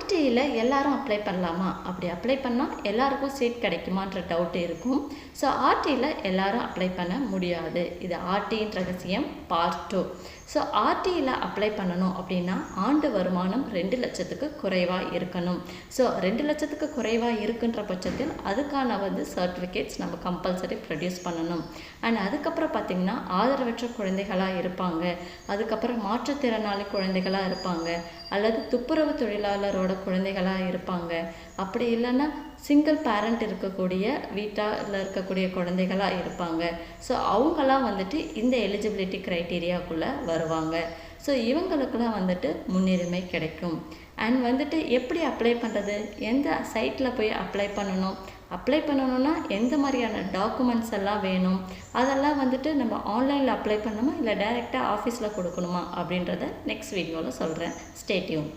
ஆர்டியில் எல்லாரும் அப்ளை பண்ணலாமா? அப்படி அப்ளை பண்ணால் எல்லாருக்கும் சீட் கிடைக்குமான்ற டவுட் இருக்கும். ஸோ ஆர்டியில் எல்லாரும் அப்ளை பண்ண முடியாது. இது ஆர்டியின் ரகசியம் பார்ட் 2. ஸோ ஆர்டியில் அப்ளை பண்ணணும் அப்படின்னா ஆண்டு வருமானம் 2 லட்சத்துக்கு குறைவாக இருக்கணும். ஸோ 2 லட்சத்துக்கு குறைவாக இருக்குன்ற பட்சத்தில் அதுக்கான சர்டிஃபிகேட்ஸ் நம்ம கம்பல்சரி ப்ரொடியூஸ் பண்ணணும். அண்ட் அதுக்கப்புறம் பார்த்திங்கன்னா ஆதரவற்ற குழந்தைகளாக இருப்பாங்க, அதுக்கப்புறம் மாற்றுத்திறனாளி குழந்தைகளாக இருப்பாங்க, அல்லது துப்புரவு தொழிலாளரோட குழந்தைகளாக இருப்பாங்க, அப்படி இல்லைன்னா சிங்கிள் பேரண்ட் இருக்கக்கூடிய வீட்டில் இருக்கக்கூடிய குழந்தைகளாக இருப்பாங்க. ஸோ அவங்களாம் இந்த எலிஜிபிலிட்டி க்ரைட்டீரியாக்குள்ளே வருவாங்க. ஸோ இவங்களுக்கெல்லாம் முன்னுரிமை கிடைக்கும். அண்ட் எப்படி அப்ளை பண்ணுறது, எந்த சைட்டில் போய் அப்ளை பண்ணணும், அப்ளை பண்ணணுன்னா எந்த மாதிரியான டாக்குமெண்ட்ஸ் எல்லாம் வேணும், அதெல்லாம் நம்ம ஆன்லைனில் அப்ளை பண்ணணுமா இல்லை டைரெக்டாக ஆஃபீஸில் கொடுக்கணுமா அப்படின்றத நெக்ஸ்ட் வீடியோவில் சொல்கிறேன். Stay tune.